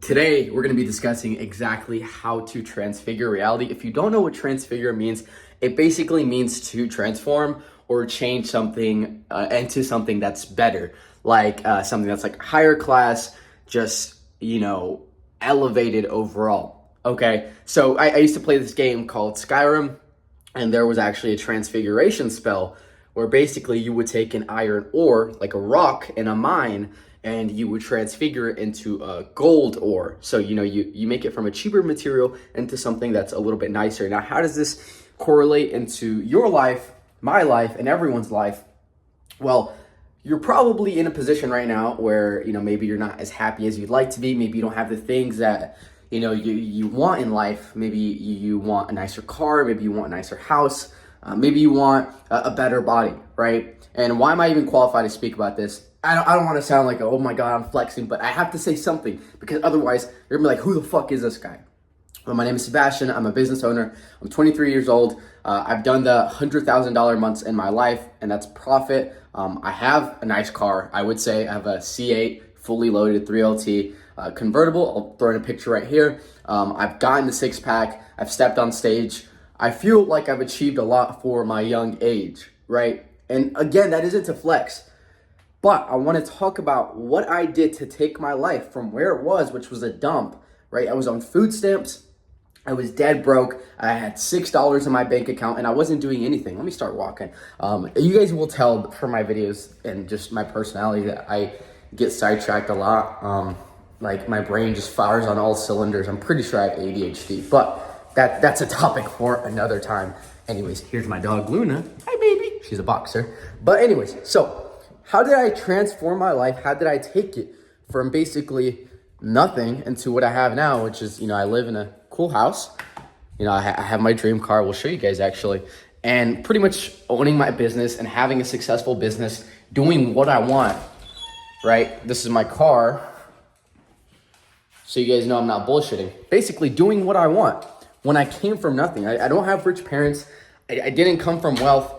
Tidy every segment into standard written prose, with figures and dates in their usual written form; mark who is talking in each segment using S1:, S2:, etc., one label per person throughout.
S1: Today, we're going to be discussing exactly how to transfigure reality. If you don't know what transfigure means, it basically means to transform or change something into something that's better, like something that's like higher class, just, elevated overall. Okay, so I used to play this game called Skyrim, and there was actually a transfiguration spell where basically you would take an iron ore, like a rock in a mine, and you would transfigure it into a gold ore. So, you make it from a cheaper material into something that's a little bit nicer. Now, how does this correlate into your life, my life, and everyone's life? Well, you're probably in a position right now where, maybe you're not as happy as you'd like to be. Maybe you don't have the things that, you want in life. Maybe you want a nicer car. Maybe you want a nicer house. Maybe you want a better body, right? And why am I even qualified to speak about this? I don't want to sound like, oh my God, I'm flexing, but I have to say something because otherwise you're gonna be like, who the fuck is this guy? Well, my name is Sebastian. I'm a business owner. I'm 23 years old. I've done the $100,000 months in my life, and that's profit. I have a nice car. I would say I have a C8 fully loaded 3LT convertible. I'll throw in a picture right here. I've gotten the six pack. I've stepped on stage. I feel like I've achieved a lot for my young age, right? And again, that isn't to flex. But I want to talk about what I did to take my life from where it was, which was a dump, right? I was on food stamps. I was dead broke. I had $6 in my bank account and I wasn't doing anything. Let me start walking. You guys will tell from my videos and just my personality that I get sidetracked a lot. Like my brain just fires on all cylinders. I'm pretty sure I have ADHD, but that's a topic for another time. Anyways, here's my dog Luna. Hi, baby. She's a boxer. But anyways, so how did I transform my life? How did I take it from basically nothing into what I have now, which is, I live in a cool house. I have my dream car. We'll show you guys actually. And pretty much owning my business and having a successful business, doing what I want, right? This is my car. So you guys know I'm not bullshitting. Basically doing what I want when I came from nothing. I don't have rich parents. I didn't come from wealth.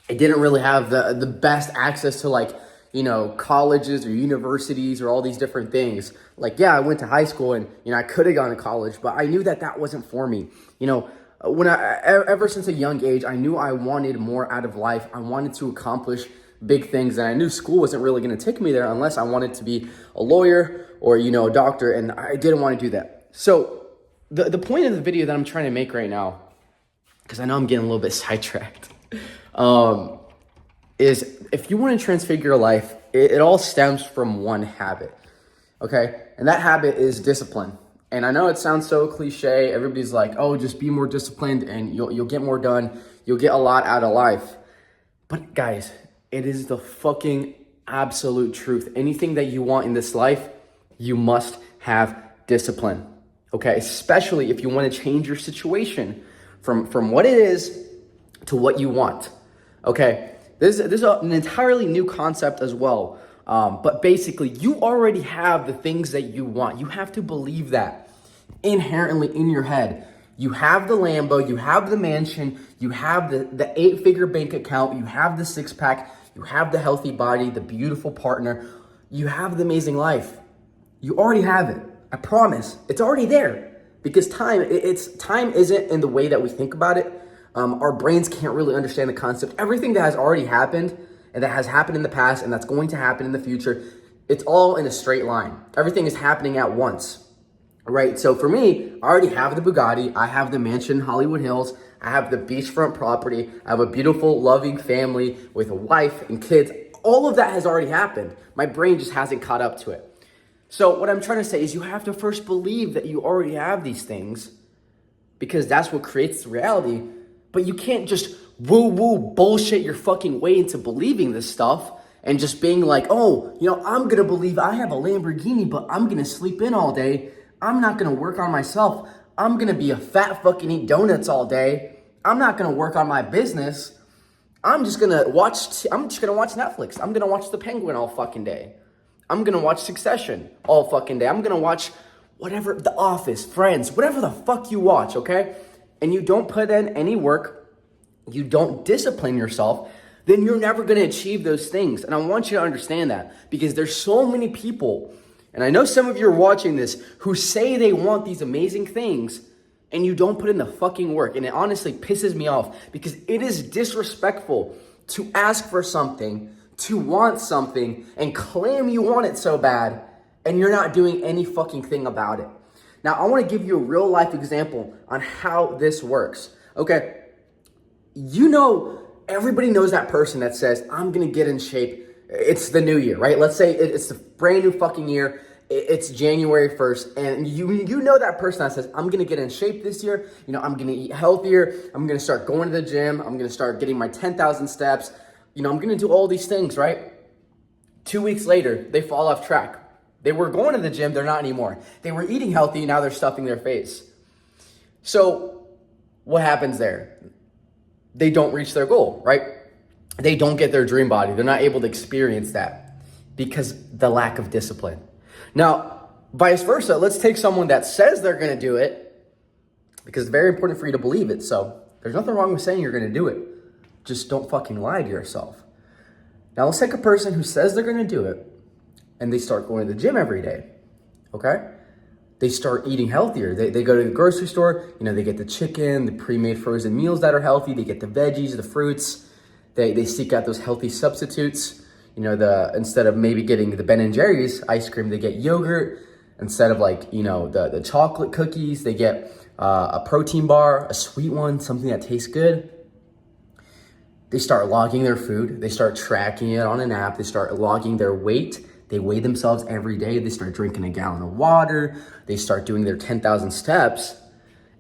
S1: I didn't really have the best access to colleges or universities or all these different things. I went to high school and, I could have gone to college, but I knew that wasn't for me. Ever since a young age, I knew I wanted more out of life. I wanted to accomplish big things, and I knew school wasn't really going to take me there unless I wanted to be a lawyer or, a doctor, and I didn't want to do that. So the point of the video that I'm trying to make right now, because I know I'm getting a little bit sidetracked, is if you want to transfigure your life, it all stems from one habit, okay? And that habit is discipline. And I know it sounds so cliche. Everybody's like, oh, just be more disciplined and you'll get more done. You'll get a lot out of life. But guys, it is the fucking absolute truth. Anything that you want in this life, you must have discipline, okay? Especially if you want to change your situation from what it is to what you want. Okay, this is an entirely new concept as well. But basically, you already have the things that you want. You have to believe that inherently in your head. You have the Lambo, you have the mansion, you have the 8-figure bank account, you have the six-pack, you have the healthy body, the beautiful partner, you have the amazing life. You already have it. I promise. It's already there. Because time isn't in the way that we think about it. Our brains can't really understand the concept. Everything that has already happened and that has happened in the past and that's going to happen in the future, it's all in a straight line. Everything is happening at once, right? So for me, I already have the Bugatti. I have the mansion in Hollywood Hills. I have the beachfront property. I have a beautiful, loving family with a wife and kids. All of that has already happened. My brain just hasn't caught up to it. So what I'm trying to say is you have to first believe that you already have these things because that's what creates the reality. But you can't just woo-woo bullshit your fucking way into believing this stuff and just being like, oh, I'm going to believe I have a Lamborghini, but I'm going to sleep in all day. I'm not going to work on myself. I'm going to be a fat fucking eat donuts all day. I'm not going to work on my business. I'm just going to watch Netflix. I'm going to watch The Penguin all fucking day. I'm going to watch Succession all fucking day. I'm going to watch whatever, The Office, Friends, whatever the fuck you watch, okay? And you don't put in any work, you don't discipline yourself, then you're never going to achieve those things. And I want you to understand that because there's so many people And I know some of you are watching this who say they want these amazing things and you don't put in the fucking work. And it honestly pisses me off because it is disrespectful to ask for something, to want something, and claim you want it so bad, and you're not doing any fucking thing about it. Now, I want to give you a real life example on how this works. Okay, you know, everybody knows that person that says, I'm going to get in shape. It's the new year, right? Let's say it's the brand new fucking year. It's January 1st, and you know that person that says, I'm going to get in shape this year. You know, I'm going to eat healthier. I'm going to start going to the gym. I'm going to start getting my 10,000 steps. You know, I'm going to do all these things, right? 2 weeks later, they fall off track. They were going to the gym. They're not anymore. They were eating healthy. Now they're stuffing their face. So what happens there? They don't reach their goal, right? They don't get their dream body. They're not able to experience that because the lack of discipline. Now, vice versa, let's take someone that says they're going to do it, because it's very important for you to believe it. So there's nothing wrong with saying you're going to do it. Just don't fucking lie to yourself. Now let's take a person who says they're going to do it and they start going to the gym every day, okay? They start eating healthier. They go to the grocery store, you know, they get the chicken, the pre-made frozen meals that are healthy, they get the veggies, the fruits, they seek out those healthy substitutes. You know, instead of maybe getting the Ben & Jerry's ice cream, they get yogurt. Instead of like, you know, the chocolate cookies, they get a protein bar, a sweet one, something that tastes good. They start logging their food. They start tracking it on an app. They start logging their weight. They weigh themselves every day. They start drinking a gallon of water. They start doing their 10,000 steps.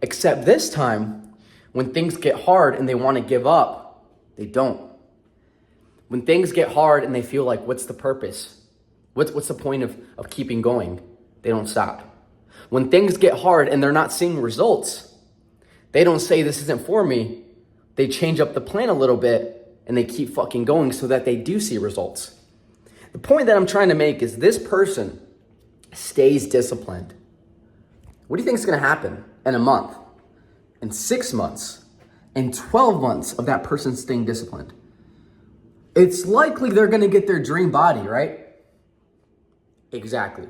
S1: Except this time, when things get hard and they want to give up, they don't. When things get hard and they feel like, what's the purpose? What's the point of keeping going? They don't stop. When things get hard and they're not seeing results, they don't say this isn't for me. They change up the plan a little bit and they keep fucking going so that they do see results. The point that I'm trying to make is this person stays disciplined. What do you think is going to happen in a month, in 6 months, in 12 months of that person staying disciplined? It's likely they're going to get their dream body, right? Exactly.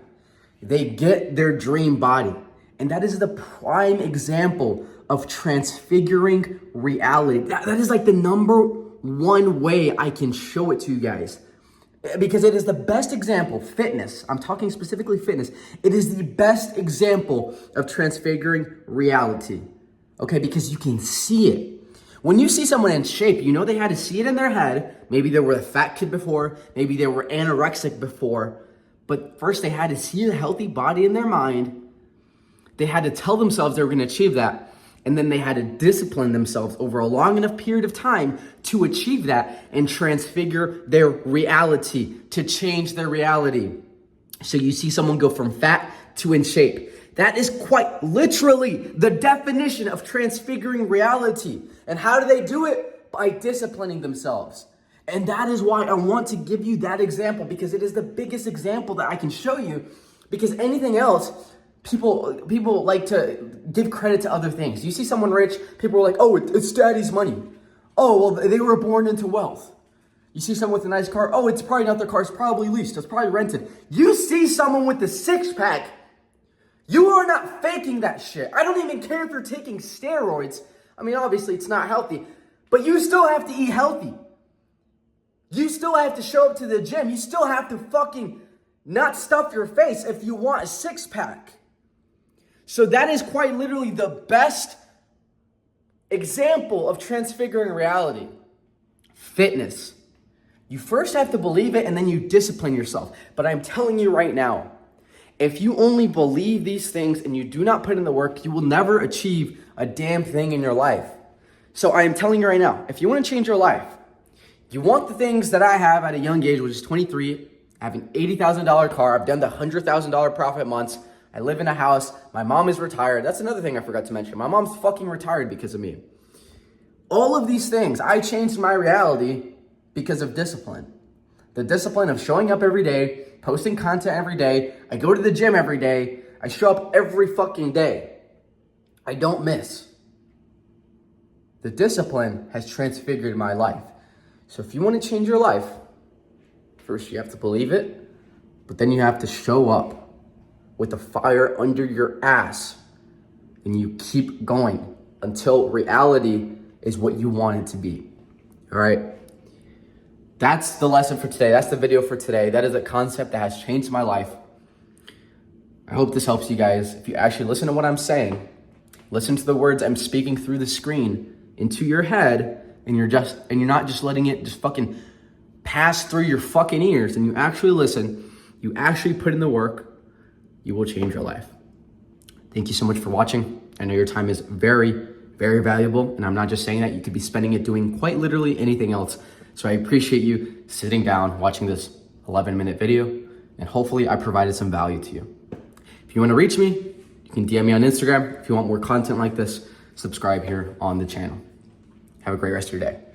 S1: They get their dream body. And that is the prime example of transfiguring reality. That is like the number one way I can show it to you guys. Because it is the best example, fitness. I'm talking specifically fitness. It is the best example of transfiguring reality. Okay, because you can see it. When you see someone in shape, you know they had to see it in their head. Maybe they were a fat kid before. Maybe they were anorexic before. But first they had to see a healthy body in their mind. They had to tell themselves they were going to achieve that. And then they had to discipline themselves over a long enough period of time to achieve that and transfigure their reality, to change their reality. So you see someone go from fat to in shape. That is quite literally the definition of transfiguring reality. And how do they do it? By disciplining themselves. And that is why I want to give you that example, because it is the biggest example that I can show you. Because anything else, people like to give credit to other things. You see someone rich, people are like, oh, it's daddy's money. Oh, well, they were born into wealth. You see someone with a nice car, oh, it's probably not their car, it's probably leased, it's probably rented. You see someone with a six-pack, you are not faking that shit. I don't even care if you're taking steroids. I mean, obviously it's not healthy, but you still have to eat healthy. You still have to show up to the gym. You still have to fucking not stuff your face if you want a six-pack. So that is quite literally the best example of transfiguring reality. Fitness. You first have to believe it and then you discipline yourself. But I'm telling you right now, if you only believe these things and you do not put in the work, you will never achieve a damn thing in your life. So I am telling you right now, if you want to change your life, you want the things that I have at a young age, which is 23, I have an $80,000 car, I've done the $100,000 profit months, I live in a house, my mom is retired. That's another thing I forgot to mention. My mom's fucking retired because of me. All of these things, I changed my reality because of discipline. The discipline of showing up every day, posting content every day. I go to the gym every day. I show up every fucking day. I don't miss. The discipline has transfigured my life. So if you want to change your life, first you have to believe it, but then you have to show up. with the fire under your ass and you keep going until reality is what you want it to be. All right. That's the lesson for today. That's the video for today. That is a concept that has changed my life. I hope this helps you guys. If you actually listen to what I'm saying, listen to the words I'm speaking through the screen into your head, and you're not just letting it just fucking pass through your fucking ears, and you actually listen, you actually put in the work, you will change your life. Thank you so much for watching. I know your time is very, very valuable, and I'm not just saying that. You could be spending it doing quite literally anything else. So I appreciate you sitting down, watching this 11-minute video, and hopefully I provided some value to you. If you want to reach me, you can DM me on Instagram. If you want more content like this, subscribe here on the channel. Have a great rest of your day.